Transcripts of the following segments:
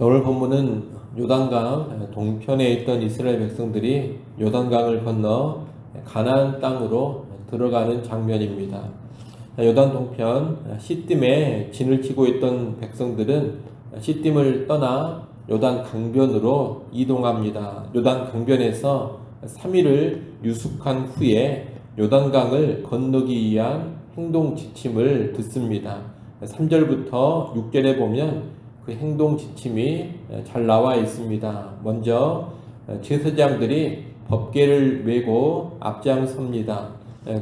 오늘 본문은 요단강 동편에 있던 이스라엘 백성들이 요단강을 건너 가나안 땅으로 들어가는 장면입니다. 요단 동편 시딤에 진을 치고 있던 백성들은 시딤을 떠나 요단 강변으로 이동합니다. 요단 강변에서 3일을 유숙한 후에 요단강을 건너기 위한 행동 지침을 듣습니다. 3절부터 6절에 보면 그 행동 지침이 잘 나와 있습니다. 먼저 제사장들이 법궤를 메고 앞장섭니다.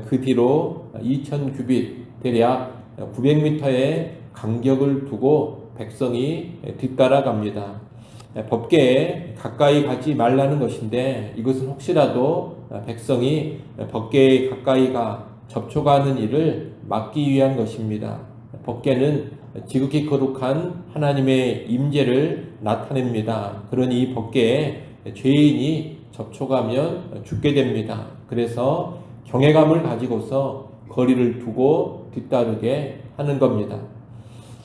그 뒤로 2000규빗 대략 900m의 간격을 두고 백성이 뒤따라갑니다. 법궤에 가까이 가지 말라는 것인데 이것은 혹시라도 백성이 법궤에 가까이가 접촉하는 일을 막기 위한 것입니다. 법궤는 지극히 거룩한 하나님의 임재를 나타냅니다. 그러니 이 법궤에 죄인이 접촉하면 죽게 됩니다. 그래서 경외감을 가지고서 거리를 두고 뒤따르게 하는 겁니다.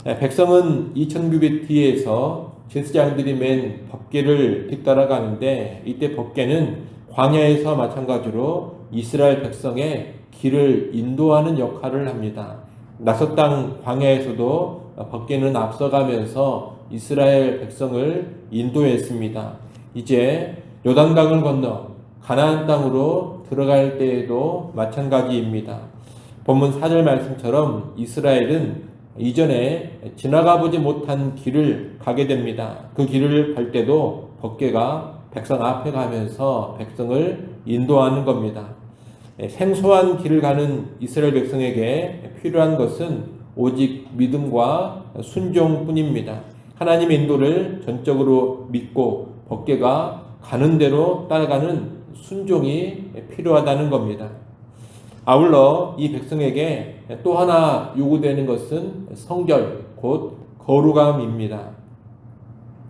백성은 2000규빗 뒤에서 제사장들이 맨 법궤를 뒤따라가는데 이때 법궤는 광야에서 마찬가지로 이스라엘 백성의 길을 인도하는 역할을 합니다. 낯선 땅 광야에서도 법궤는 앞서가면서 이스라엘 백성을 인도했습니다. 이제 요단강을 건너 가나안 땅으로 들어갈 때에도 마찬가지입니다. 본문 4절 말씀처럼 이스라엘은 이전에 지나가 보지 못한 길을 가게 됩니다. 그 길을 갈 때도 법궤가 백성 앞에 가면서 백성을 인도하는 겁니다. 생소한 길을 가는 이스라엘 백성에게 필요한 것은 오직 믿음과 순종뿐입니다. 하나님의 인도를 전적으로 믿고 법궤가 가는 대로 따라가는 순종이 필요하다는 겁니다. 아울러 이 백성에게 또 하나 요구되는 것은 성결, 곧 거룩함입니다.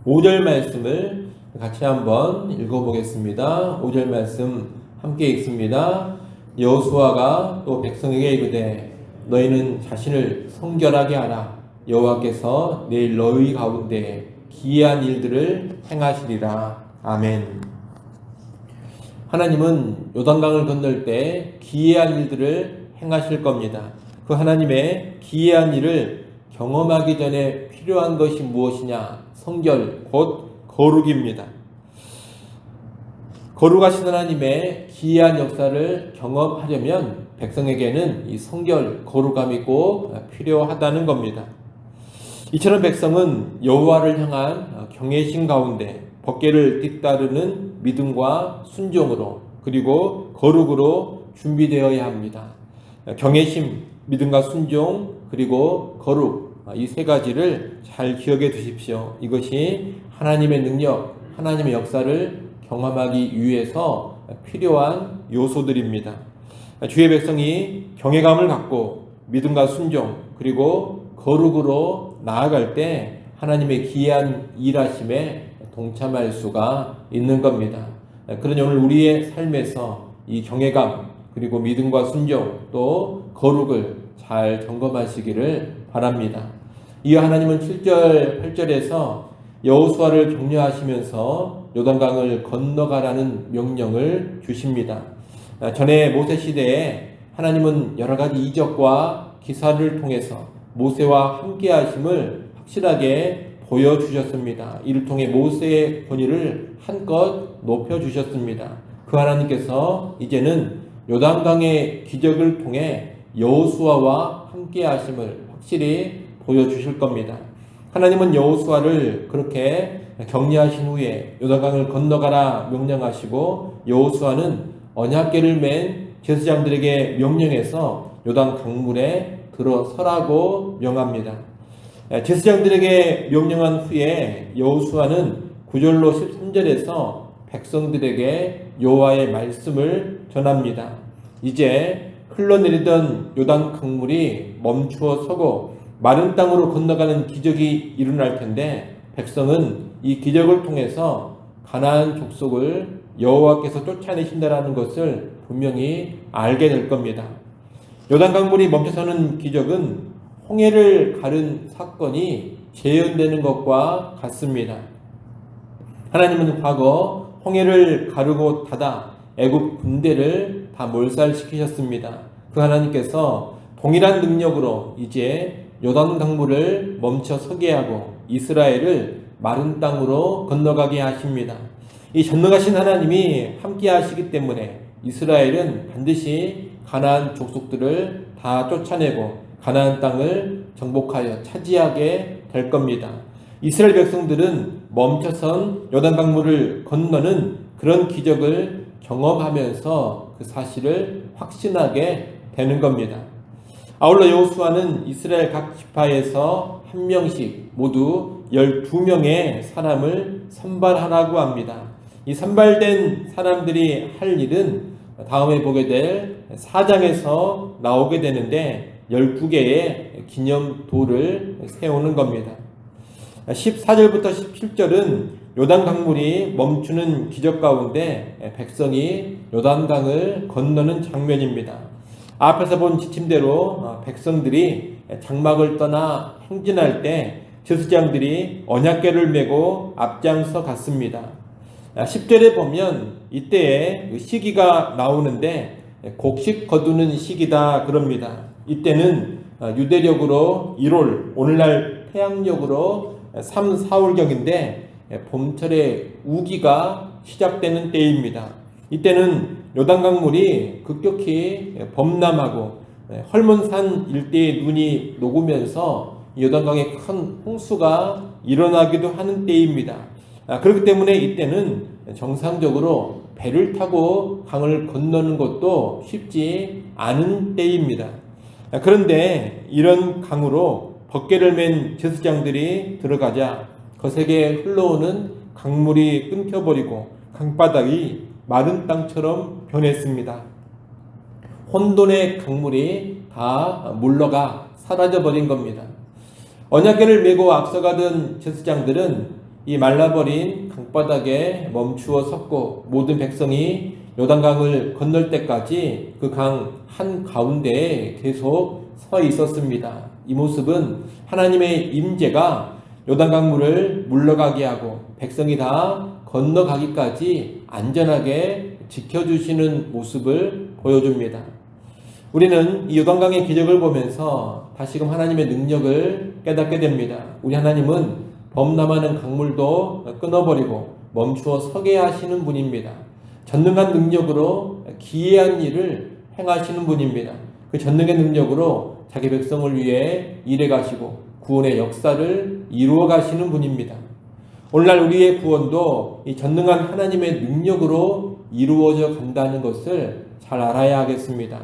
5절 말씀을 같이 한번 읽어보겠습니다. 5절 말씀 함께 읽습니다. 여호수아가 또 백성에게 이르되 너희는 자신을 성결하게 하라. 여호와께서 내일 너희 가운데 기이한 일들을 행하시리라. 아멘. 하나님은 요단강을 건널 때 기이한 일들을 행하실 겁니다. 그 하나님의 기이한 일을 경험하기 전에 필요한 것이 무엇이냐? 성결, 곧 거룩입니다. 거룩하신 하나님의 기이한 역사를 경험하려면 백성에게는 이 성결, 거룩함이 꼭 필요하다는 겁니다. 이처럼 백성은 여호와를 향한 경외심 가운데 법궤를 뒤따르는 믿음과 순종으로 그리고 거룩으로 준비되어야 합니다. 경외심, 믿음과 순종, 그리고 거룩, 이 세 가지를 잘 기억해 두십시오. 이것이 하나님의 능력, 하나님의 역사를 경험하기 위해서 필요한 요소들입니다. 주의 백성이 경외감을 갖고 믿음과 순종 그리고 거룩으로 나아갈 때 하나님의 기이한 일하심에 동참할 수가 있는 겁니다. 그러니 오늘 우리의 삶에서 이 경외감 그리고 믿음과 순종 또 거룩을 잘 점검하시기를 바랍니다. 이어 하나님은 7절, 8절에서 여호수아를 격려하시면서 요단강을 건너가라는 명령을 주십니다. 전에 모세 시대에 하나님은 여러 가지 이적과 기사를 통해서 모세와 함께 하심을 확실하게 보여주셨습니다. 이를 통해 모세의 권위를 한껏 높여주셨습니다. 그 하나님께서 이제는 요단강의 기적을 통해 여호수아와 함께 하심을 확실히 보여주실 겁니다. 하나님은 여호수아를 그렇게 격려하신 후에 요단강을 건너가라 명령하시고 여호수아는 언약궤를 맨 제사장들에게 명령해서 요단 강물에 들어서라고 명합니다. 제사장들에게 명령한 후에 여호수아는 9절로 13절에서 백성들에게 여호와의 말씀을 전합니다. 이제 흘러내리던 요단 강물이 멈추어 서고 마른 땅으로 건너가는 기적이 일어날 텐데 백성은 이 기적을 통해서 가나안 족속을 여호와께서 쫓아내신다라는 것을 분명히 알게 될 겁니다. 요단 강물이 멈춰서는 기적은 홍해를 가른 사건이 재현되는 것과 같습니다. 하나님은 과거 홍해를 가르고 닫아 애굽 군대를 다 몰살시키셨습니다. 그 하나님께서 동일한 능력으로 이제 요단 강물을 멈춰 서게 하고 이스라엘을 마른 땅으로 건너가게 하십니다. 이 전능하신 하나님이 함께 하시기 때문에 이스라엘은 반드시 가나안 족속들을 다 쫓아내고 가나안 땅을 정복하여 차지하게 될 겁니다. 이스라엘 백성들은 멈춰선 요단 강물을 건너는 그런 기적을 경험하면서 그 사실을 확신하게 되는 겁니다. 아울러 여호수아는 이스라엘 각 지파에서 한 명씩 모두 12명의 사람을 선발하라고 합니다. 이 선발된 사람들이 할 일은 다음에 보게 될 4장에서 나오게 되는데 12개의 기념돌을 세우는 겁니다. 14절부터 17절은 요단 강물이 멈추는 기적 가운데 백성이 요단강을 건너는 장면입니다. 앞에서 본 지침대로 백성들이 장막을 떠나 행진할 때 제사장들이 언약궤를 메고 앞장서 갔습니다. 10절에 보면 이때에 시기가 나오는데 곡식 거두는 시기다 그럽니다. 이때는 유대력으로 1월, 오늘날 태양력으로 3, 4월경인데 봄철의 우기가 시작되는 때입니다. 이때는 요단강물이 급격히 범람하고 헐몬산 일대의 눈이 녹으면서 요단강에 큰 홍수가 일어나기도 하는 때입니다. 그렇기 때문에 이때는 정상적으로 배를 타고 강을 건너는 것도 쉽지 않은 때입니다. 그런데 이런 강으로 벗개를 맨 제사장들이 들어가자 거세게 흘러오는 강물이 끊겨버리고 강바닥이 마른 땅처럼 변했습니다. 혼돈의 강물이 다 물러가 사라져버린 겁니다. 언약궤를 메고 앞서가던 제사장들은 이 말라버린 강바닥에 멈추어 섰고 모든 백성이 요단강을 건널 때까지 그 강 한가운데에 계속 서 있었습니다. 이 모습은 하나님의 임재가 요단강물을 물러가게 하고 백성이 다 건너가기까지 안전하게 지켜주시는 모습을 보여줍니다. 우리는 이 요단강의 기적을 보면서 다시금 하나님의 능력을 깨닫게 됩니다. 우리 하나님은 범람하는 강물도 끊어버리고 멈추어 서게 하시는 분입니다. 전능한 능력으로 기이한 일을 행하시는 분입니다. 그 전능의 능력으로 자기 백성을 위해 일해 가시고 구원의 역사를 이루어 가시는 분입니다. 오늘날 우리의 구원도 이 전능한 하나님의 능력으로 이루어져 간다는 것을 잘 알아야 하겠습니다.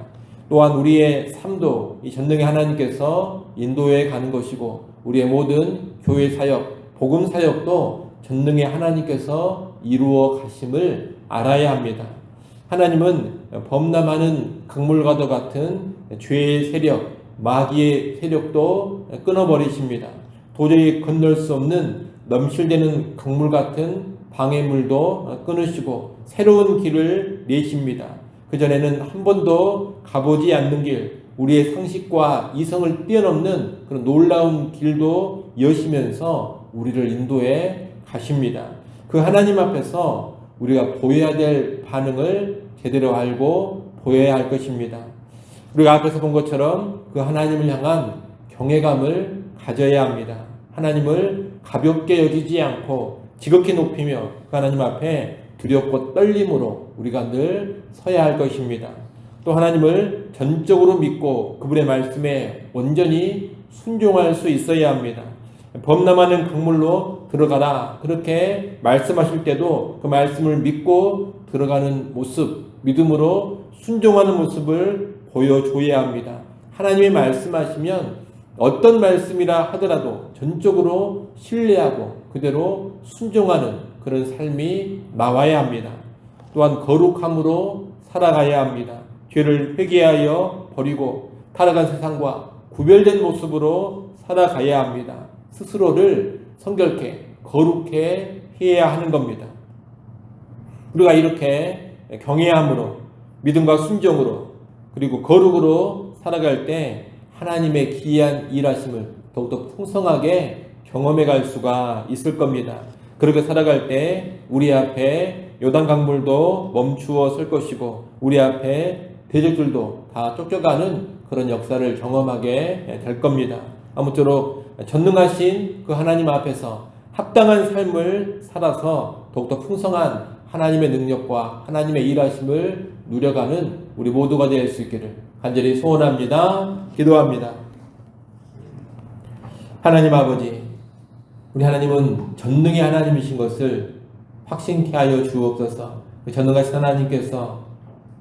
또한 우리의 삶도 이 전능의 하나님께서 인도해 가는 것이고 우리의 모든 교회 사역, 복음 사역도 전능의 하나님께서 이루어 가심을 알아야 합니다. 하나님은 범람하는 강물과도 같은 죄의 세력, 마귀의 세력도 끊어버리십니다. 도저히 건널 수 없는 넘실대는 강물 같은 방해물도 끊으시고 새로운 길을 내십니다. 그전에는 한 번도 가보지 않는 길, 우리의 상식과 이성을 뛰어넘는 그런 놀라운 길도 여시면서 우리를 인도해 가십니다. 그 하나님 앞에서 우리가 보여야 될 반응을 제대로 알고 보여야 할 것입니다. 우리가 앞에서 본 것처럼 그 하나님을 향한 경외감을 가져야 합니다. 하나님을 가볍게 여기지 않고 지극히 높이며 그 하나님 앞에 두렵고 떨림으로 우리가 늘 서야 할 것입니다. 또 하나님을 전적으로 믿고 그분의 말씀에 온전히 순종할 수 있어야 합니다. 범람하는 강물로 들어가라 그렇게 말씀하실 때도 그 말씀을 믿고 들어가는 모습, 믿음으로 순종하는 모습을 보여줘야 합니다. 하나님이 말씀하시면 어떤 말씀이라 하더라도 전적으로 신뢰하고 그대로 순종하는 그런 삶이 나와야 합니다. 또한 거룩함으로 살아가야 합니다. 죄를 회개하여 버리고 타락한 세상과 구별된 모습으로 살아가야 합니다. 스스로를 성결케 거룩해 해야 하는 겁니다. 우리가 이렇게 경외함으로 믿음과 순종으로 그리고 거룩으로 살아갈 때 하나님의 기이한 일하심을 더욱더 풍성하게 경험해 갈 수가 있을 겁니다. 그렇게 살아갈 때 우리 앞에 요단 강물도 멈추어 설 것이고 우리 앞에 대적들도 다 쫓겨가는 그런 역사를 경험하게 될 겁니다. 아무쪼록 전능하신 그 하나님 앞에서 합당한 삶을 살아서 더욱더 풍성한 하나님의 능력과 하나님의 일하심을 누려가는 우리 모두가 될 수 있기를 간절히 소원합니다. 기도합니다. 하나님 아버지, 우리 하나님은 전능의 하나님이신 것을 확신케 하여 주옵소서. 그 전능하신 하나님께서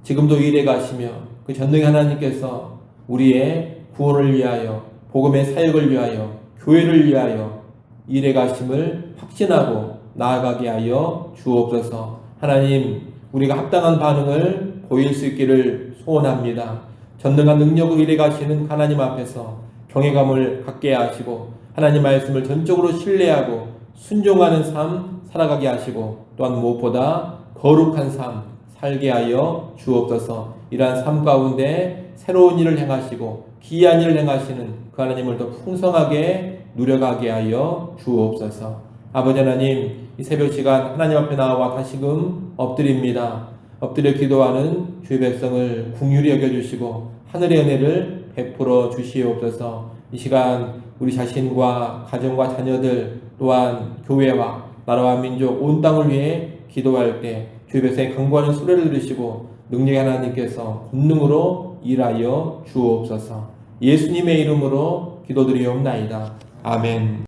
지금도 일해 가시며 그 전능의 하나님께서 우리의 구원을 위하여 복음의 사역을 위하여 교회를 위하여 일해 가심을 확신하고 나아가게 하여 주옵소서. 하나님, 우리가 합당한 반응을 보일 수 있기를 소원합니다. 전능한 능력으로 일해 가시는 하나님 앞에서 경외감을 갖게 하시고 하나님 말씀을 전적으로 신뢰하고 순종하는 삶 살아가게 하시고 또한 무엇보다 거룩한 삶 살게 하여 주옵소서. 이러한 삶 가운데 새로운 일을 행하시고 기이한 일을 행하시는 그 하나님을 더 풍성하게 누려가게 하여 주옵소서. 아버지 하나님, 이 새벽 시간 하나님 앞에 나와 다시금 엎드립니다. 엎드려 기도하는 주의 백성을 긍휼히 여겨주시고 하늘의 은혜를 베풀어 주시옵소서. 이 시간 우리 자신과 가정과 자녀들 또한 교회와 나라와 민족 온 땅을 위해 기도할 때 주의 백성의 간구하는 소리를 들으시고 능력의 하나님께서 권능으로 일하여 주옵소서. 예수님의 이름으로 기도드리옵나이다. 아멘.